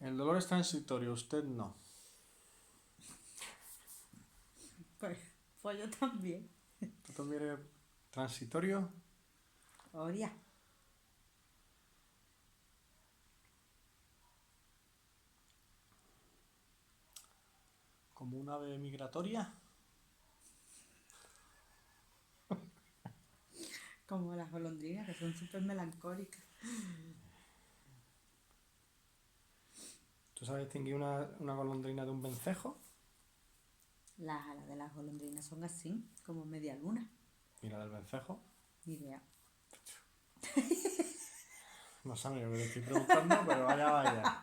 El dolor es transitorio, usted no. Pues, pues yo también. ¿Tú también eres transitorio? Oria. ¿Como un ave migratoria? Como las golondrinas, que son súper melancólicas. ¿Tú sabes distinguir una golondrina de un vencejo? Las alas de las golondrinas son así, como media luna. ¿Y la del vencejo? Ni idea. No sabe lo que le estoy preguntando, pero vaya.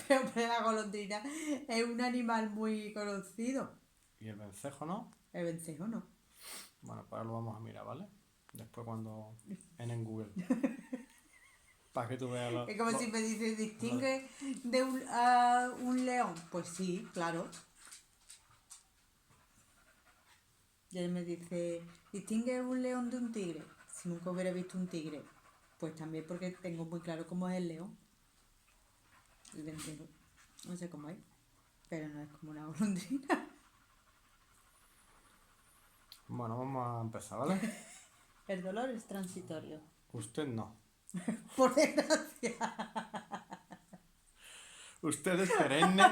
Pero la golondrina es un animal muy conocido. ¿Y el vencejo no? El vencejo no. Bueno, pues ahora lo vamos a mirar, ¿vale? Después cuando... en Google. Para que tú veas Es como si me dices, lo- distingue de un león. Pues sí, claro. Y él me dice, distingue un león de un tigre. Si nunca hubiera visto un tigre, pues también porque tengo muy claro cómo es el león. El vencejo. No sé cómo es. Pero no es como una golondrina. Bueno, vamos a empezar, ¿vale? El dolor es transitorio. Usted no. Por desgracia. Usted es perenne,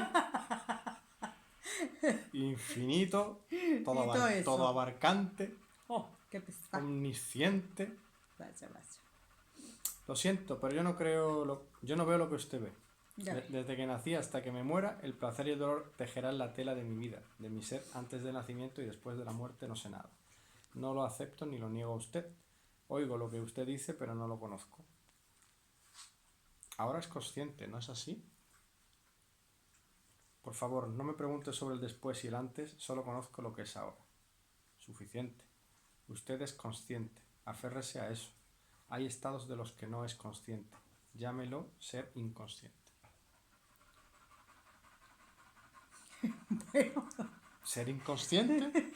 infinito, Y todo todo eso. abarcante, Oh, qué pesado. omnisciente. Vaya, vaya. Lo siento, pero yo no veo lo que usted ve. Ya ves. Desde que nací hasta que me muera, el placer y el dolor tejerán la tela de mi vida, de mi ser antes del nacimiento y después de la muerte no sé nada. No lo acepto ni lo niego a usted. Oigo lo que usted dice, pero no lo conozco. Ahora es consciente, ¿no es así? Por favor, no me pregunte sobre el después y el antes, solo conozco lo que es ahora. Suficiente. Usted es consciente. Aférrese a eso. Hay estados de los que no es consciente. Llámelo ser inconsciente. Bueno, ¿Ser inconsciente?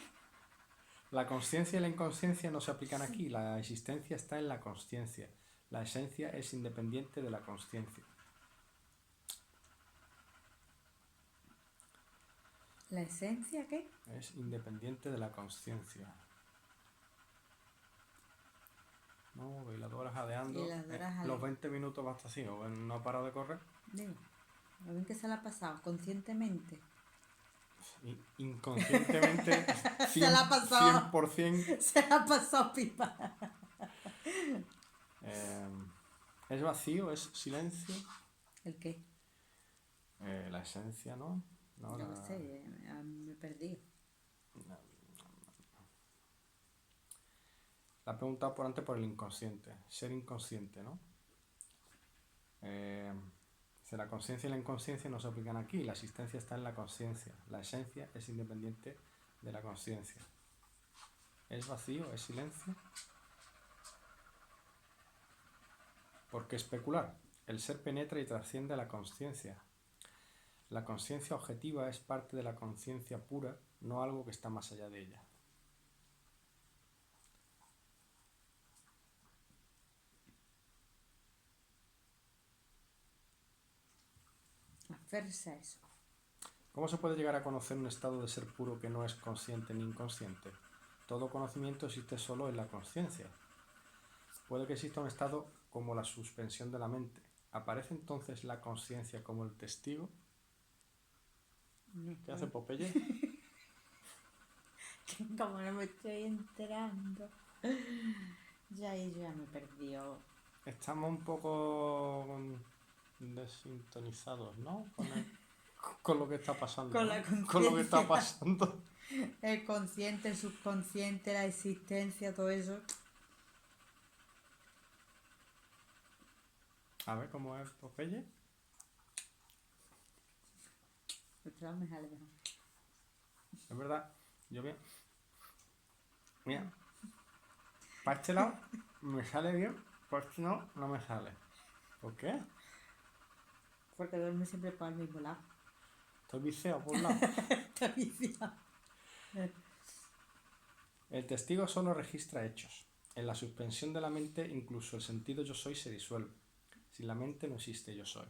La consciencia y la inconsciencia no se aplican aquí. La existencia está en la consciencia. La esencia es independiente de la consciencia. ¿la esencia qué? Es independiente de la consciencia. No, veiladora jadeando. Y las horas Los jadeando. 20 minutos basta así, no ha parado de correr. Digo, a ver qué se la ha pasado conscientemente. Inconscientemente, Se la ha pasado. 100%. Se la ha pasado pipa. Es vacío, es silencio. ¿El qué? La esencia, ¿no? No, Yo qué sé, me he perdido. La he preguntado por antes por el inconsciente. Ser inconsciente, ¿no? La consciencia y la inconsciencia no se aplican aquí. La existencia está en la consciencia. La esencia es independiente de la consciencia. ¿Es vacío? ¿Es silencio? ¿Por qué especular? El ser penetra y trasciende a la consciencia. La consciencia objetiva es parte de la conciencia pura, no algo que está más allá de ella. Aférrese a eso. ¿Cómo se puede llegar a conocer un estado de ser puro que no es consciente ni inconsciente? Todo conocimiento existe solo en la conciencia. Puede que exista un estado como la suspensión de la mente. ¿Aparece entonces la conciencia como el testigo? ¿Qué hace Popeye? Como no me estoy enterando. Ya me perdió. Estamos un poco desintonizados, ¿no? Con lo que está pasando. Con ¿no? la Con lo que está conciencia. pasando. El consciente, el subconsciente, la existencia, todo eso. A ver cómo es Popeye. Este lado me sale mejor. Es verdad. Yo bien. Mira. Para este lado me sale bien. Por este no me sale. ¿Por qué? Porque duerme siempre para el mismo lado. Estoy viciado por un lado. Está viciado. El testigo solo registra hechos. En la suspensión de la mente incluso el sentido yo soy se disuelve. Sin la mente no existe yo soy.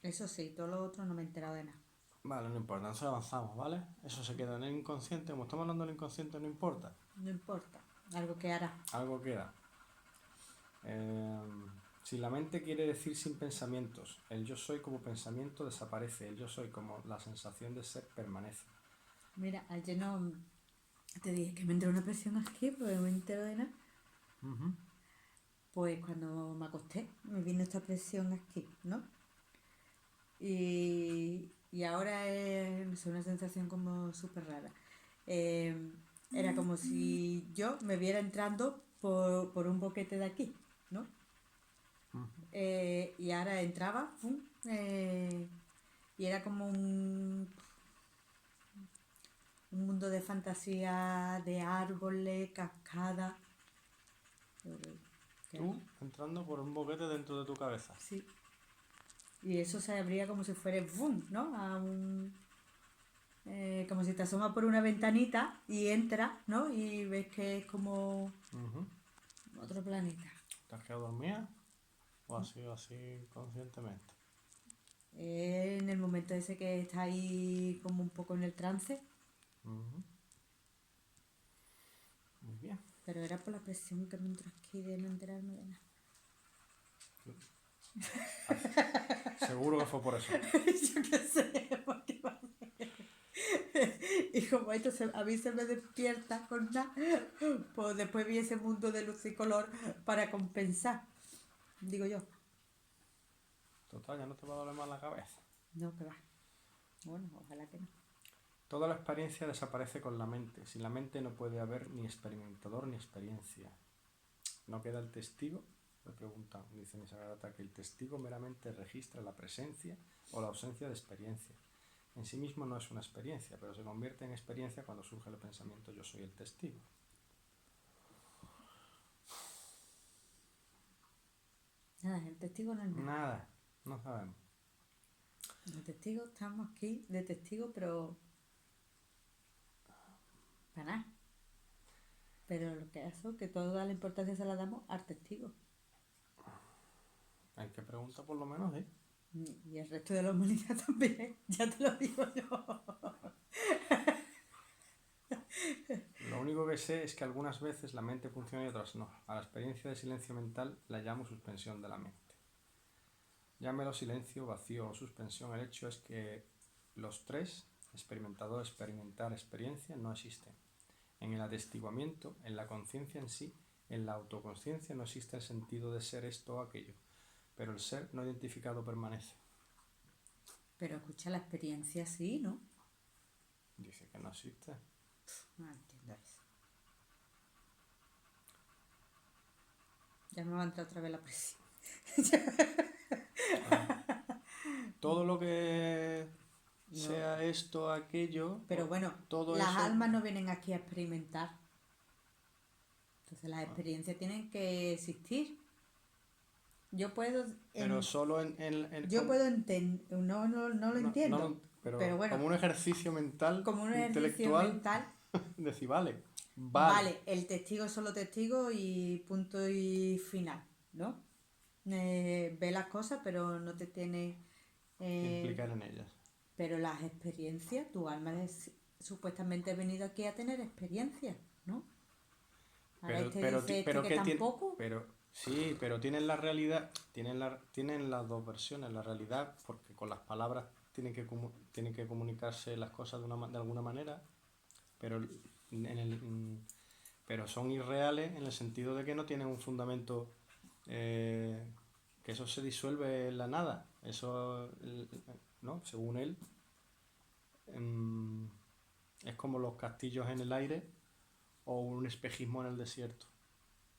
Eso sí, todo lo otro no me he enterado de nada. Vale, no importa, nosotros avanzamos, ¿vale? Eso se queda en el inconsciente, como estamos hablando del inconsciente, no importa. No importa. Algo que hará. Algo queda. Si la mente quiere decir sin pensamientos, el yo soy como pensamiento desaparece, el yo soy como la sensación de ser permanece. Mira, ayer no te dije que me entró una presión aquí porque no me entero de nada. Pues cuando me acosté me vino esta presión aquí, ¿no? Y ahora es una sensación como súper rara. Era como si yo me viera entrando por un boquete de aquí, ¿no? Y ahora entraba, ¡pum! Y era como un mundo de fantasía, de árboles, cascadas. Tú entrando por un boquete dentro de tu cabeza. Sí. Y eso se abría como si fuera ¡bum! ¿No? Como si te asomas por una ventanita y entras, ¿no? Y ves que es como otro planeta. ¿Te has quedado dormida? ¿O ha sido así conscientemente? En el momento ese que está ahí como un poco en el trance, Muy bien. pero era por la presión que me entró aquí de no enterarme de nada. Seguro que fue por eso. Yo qué sé, porque va a ser. Y como esto a mí se me despierta con nada, pues después vi ese mundo de luz y color para compensar, digo yo. Total, ya no te va a doler más la cabeza. No, que va. Bueno, ojalá que no. Toda la experiencia desaparece con la mente. Sin la mente no puede haber ni experimentador ni experiencia. ¿No queda el testigo? Me preguntan, dice Nisargadatta, que el testigo meramente registra la presencia o la ausencia de experiencia. En sí mismo no es una experiencia, pero se convierte en experiencia cuando surge el pensamiento yo soy el testigo. Nada, el testigo no es nada. Nada, no sabemos. El testigo, estamos aquí de testigo, pero para nada. Pero lo que es que toda la importancia se la damos al testigo. Hay que preguntar por lo menos, ¿eh? Y el resto de la humanidad también, ya te lo digo yo. Lo único que sé es que algunas veces la mente funciona y otras no. A la experiencia de silencio mental la llamo suspensión de la mente. Llámelo silencio, vacío o suspensión. El hecho es que los tres, experimentador, experimentar, experiencia, no existen. En el atestiguamiento, en la conciencia en sí, en la autoconsciencia no existe el sentido de ser esto o aquello, pero el ser no identificado permanece. Pero escucha, la experiencia sí, ¿no? Dice que no existe. No entiendo eso. Ya me va a entrar otra vez la presión. Todo lo que No. sea esto, aquello, Pero bueno, todo las eso... almas no vienen aquí a experimentar. Entonces las experiencias tienen que existir. Yo puedo... Pero solo yo puedo entender... No lo entiendo. Pero bueno, como un ejercicio mental, como un ejercicio intelectual, mental. decir, vale, Vale, el testigo es solo testigo y punto y final, ¿no? Ve las cosas, pero no te tiene... implicar en ellas. Pero las experiencias, tu alma es supuestamente venido aquí a tener experiencias, ¿no? Ahora dice que tampoco. Sí, pero tienen la realidad, tienen las dos versiones, la realidad, porque con las palabras tienen que comunicarse las cosas de alguna manera, pero pero son irreales en el sentido de que no tienen un fundamento, que eso se disuelve en la nada. Eso, ¿no? Según él, es como los castillos en el aire o un espejismo en el desierto,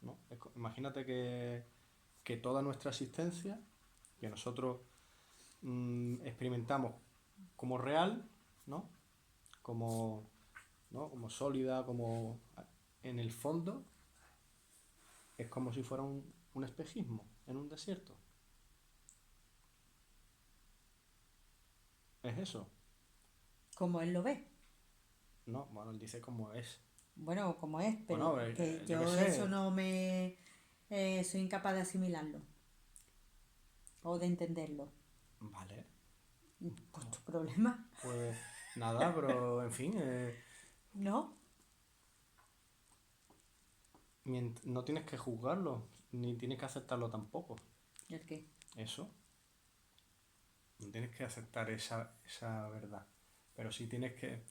¿no? Imagínate que toda nuestra existencia, que nosotros experimentamos como real, ¿no? Como sólida, como en el fondo, es como si fuera un espejismo en un desierto. ¿Es eso? Como él lo ve. No, bueno, él dice como es. Bueno, como es, pero Bueno, que yo yo qué sé. eso no me... soy incapaz de asimilarlo. O de entenderlo. Vale, Pues tu problema, Pues nada, pero en fin, ¿no? no tienes que juzgarlo, ni tienes que aceptarlo tampoco. ¿El qué? Eso, no tienes que aceptar esa verdad. Pero sí tienes que,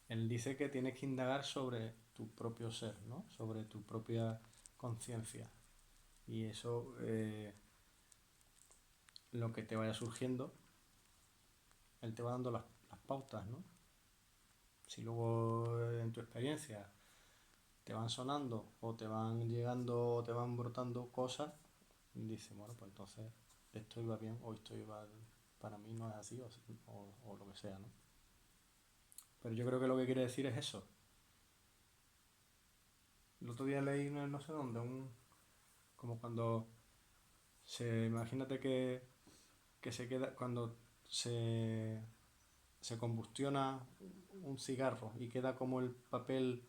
él dice que tienes que indagar sobre tu propio ser, ¿no? Sobre tu propia conciencia. Y eso, lo que te vaya surgiendo, él te va dando las pautas, ¿no? Si luego en tu experiencia te van sonando o te van llegando o te van brotando cosas, dice, bueno, pues entonces esto iba bien o esto iba, para mí no es así o lo que sea, ¿no? Pero yo creo que lo que quiere decir es eso. El otro día leí no sé dónde, como cuando imagínate que se queda, cuando se combustiona un cigarro y queda como el papel,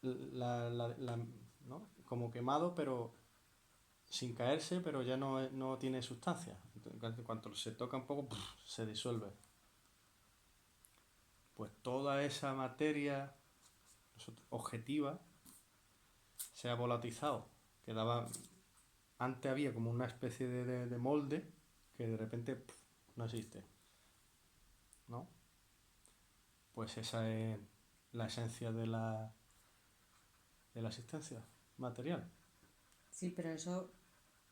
¿no? Como quemado, pero sin caerse, pero ya no tiene sustancia. Entonces, cuando se toca un poco, ¡puf!, se disuelve. Pues toda esa materia objetiva se ha volatilizado. Quedaba, antes había como una especie de molde que de repente ¡puf!, no existe, ¿no? Pues esa es la esencia de la existencia material. Sí, pero eso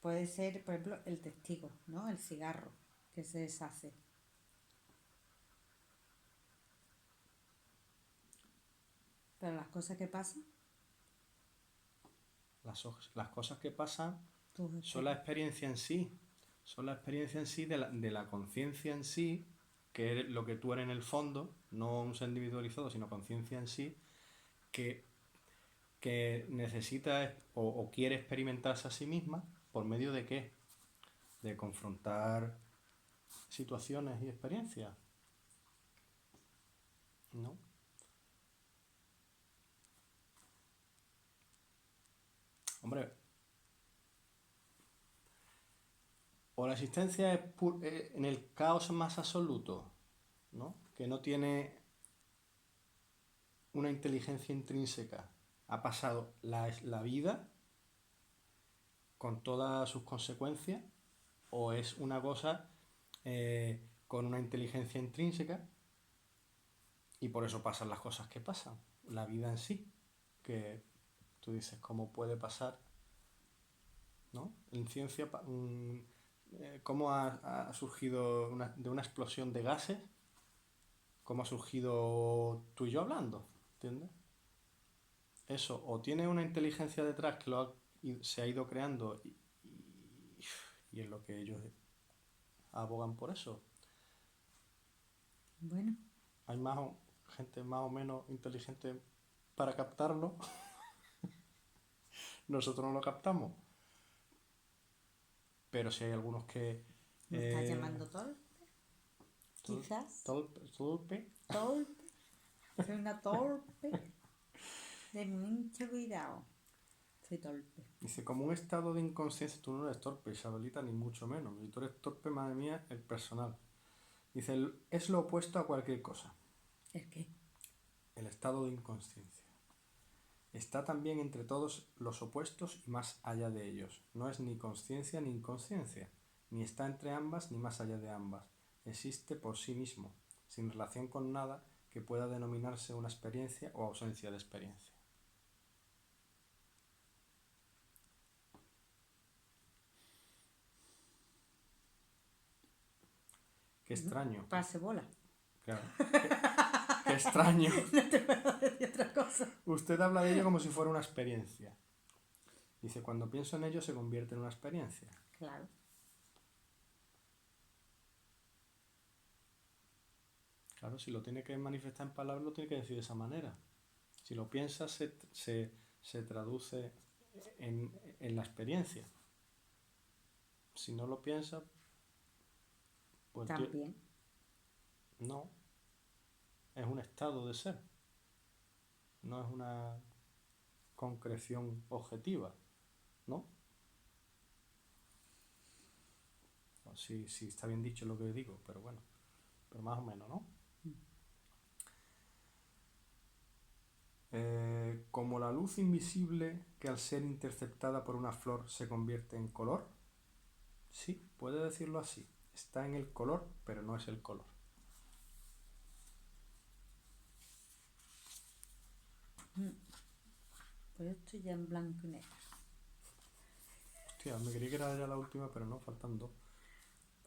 puede ser, por ejemplo, el testigo, ¿no? El cigarro que se deshace. Pero las cosas que pasan, Las cosas que pasan tus son la experiencias. experiencia en sí, son la experiencia en sí de la conciencia en sí, que es lo que tú eres en el fondo, no un ser individualizado, sino conciencia en sí, que, que necesita o quiere experimentarse a sí misma por medio de qué? De confrontar situaciones y experiencias, ¿no? Hombre, o la existencia es en el caos más absoluto, ¿no? Que no tiene una inteligencia intrínseca. Ha pasado la vida con todas sus consecuencias, o es una cosa con una inteligencia intrínseca y por eso pasan las cosas que pasan. La vida en sí, que tú dices, ¿cómo puede pasar? ¿No? En ciencia, ¿cómo ha surgido de una explosión de gases? ¿Cómo ha surgido tú y yo hablando? ¿Entiendes? Eso, o tiene una inteligencia detrás que se ha ido creando y es lo que ellos abogan por eso. Bueno, Hay gente más o menos inteligente para captarlo, nosotros no lo captamos, pero si hay algunos que... ¿me estás llamando torpe? Quizás. Torpe. Torpe. Soy una torpe. De mucho cuidado. Soy torpe. Dice, como un estado de inconsciencia, tú no eres torpe, Isabelita, ni mucho menos. Y tú eres torpe, madre mía, el personal. Dice, es lo opuesto a cualquier cosa, ¿El qué? el estado de inconsciencia. Está también entre todos los opuestos y más allá de ellos. No es ni consciencia ni inconsciencia, ni está entre ambas ni más allá de ambas. Existe por sí mismo, sin relación con nada que pueda denominarse una experiencia o ausencia de experiencia. Qué extraño. Pase bola. Claro. Qué extraño. No te puedo decir otra cosa. Usted habla de ello como si fuera una experiencia. Dice, cuando pienso en ello se convierte en una experiencia. Claro. Claro, si lo tiene que manifestar en palabras, lo tiene que decir de esa manera. Si lo piensas, se traduce en la experiencia. Si no lo piensas, pues También. no. Es un estado de ser. No es una concreción objetiva, ¿no? Sí, está bien dicho lo que digo, pero bueno. pero más o menos, ¿no? Como la luz invisible que al ser interceptada por una flor se convierte en color. Sí, puede decirlo así. Está en el color, pero no es el color. Pues yo estoy ya en blanco y negro. Hostia, me creí que era ya la última, pero no, faltan dos.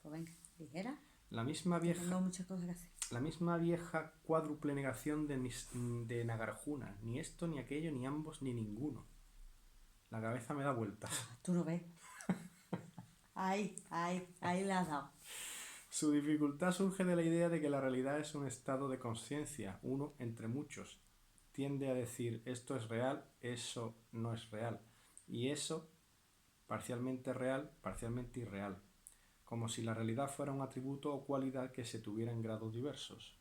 Pues venga, ligera. La misma Tengo vieja, muchas cosas que hacer. la misma vieja cuádruple negación de Nagarjuna. Ni esto, ni aquello, ni ambos, ni ninguno. La cabeza me da vueltas. Tú no ves. Ahí le has dado. Su dificultad surge de la idea de que la realidad es un estado de conciencia, uno entre muchos. Tiende a decir esto es real, eso no es real. Y eso, parcialmente real, parcialmente irreal. Como si la realidad fuera un atributo o cualidad que se tuviera en grados diversos.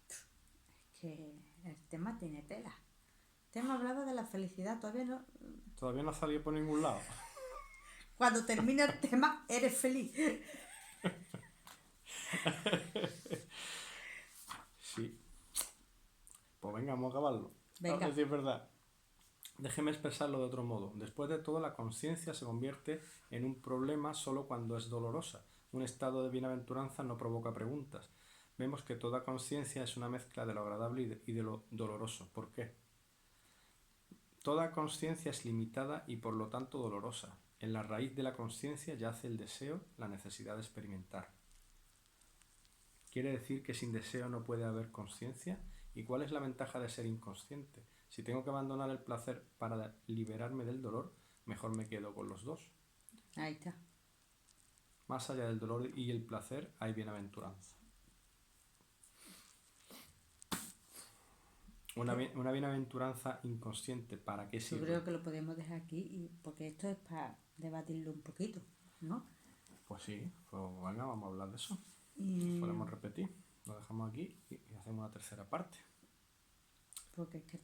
Es que el tema tiene tela. El tema hablaba de la felicidad, todavía no. Todavía no ha salido por ningún lado. Cuando termina el tema, eres feliz. Sí. Pues venga, vamos a acabarlo. Venga. A decir verdad. Déjeme expresarlo de otro modo. Después de todo, la conciencia se convierte en un problema solo cuando es dolorosa. Un estado de bienaventuranza no provoca preguntas. Vemos que toda conciencia es una mezcla de lo agradable y de lo doloroso. ¿Por qué? Toda conciencia es limitada y por lo tanto dolorosa. En la raíz de la conciencia yace el deseo, la necesidad de experimentar. ¿Quiere decir que sin deseo no puede haber conciencia? ¿Y cuál es la ventaja de ser inconsciente? Si tengo que abandonar el placer para liberarme del dolor, mejor me quedo con los dos. Ahí está. Más allá del dolor y el placer hay bienaventuranza. Una bienaventuranza inconsciente, ¿para qué Yo sirve? creo que lo podemos dejar aquí porque esto es para debatirlo un poquito, ¿no? Pues sí, pues venga, vamos a hablar de eso. Y Podemos repetir. Lo dejamos aquí y hacemos una tercera parte. porque es que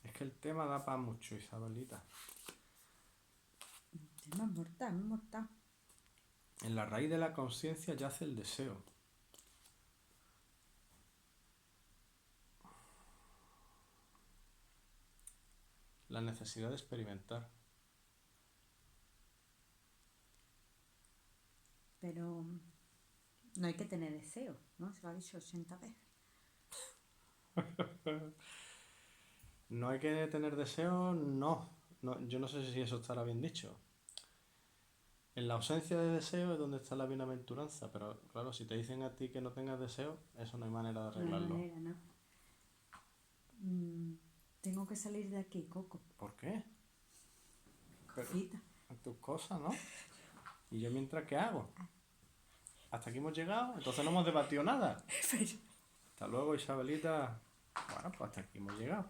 Es que el tema da para mucho, Isabelita. el tema es mortal. En la raíz de la conciencia yace el deseo. La necesidad de experimentar. Pero no hay que tener deseo, ¿no? Se lo ha dicho 80 veces. No hay que tener deseo, no. Yo no sé si eso estará bien dicho. En la ausencia de deseo es donde está la bienaventuranza, pero claro, si te dicen a ti que no tengas deseo, eso no hay manera de No hay arreglarlo. manera, ¿no? Tengo que salir de aquí, Coco. ¿Por qué? Cosita. Tus cosas, ¿no? ¿Y yo mientras qué hago? Hasta aquí hemos llegado, entonces no hemos debatido nada. Hasta luego, Isabelita. Bueno, pues hasta aquí hemos llegado.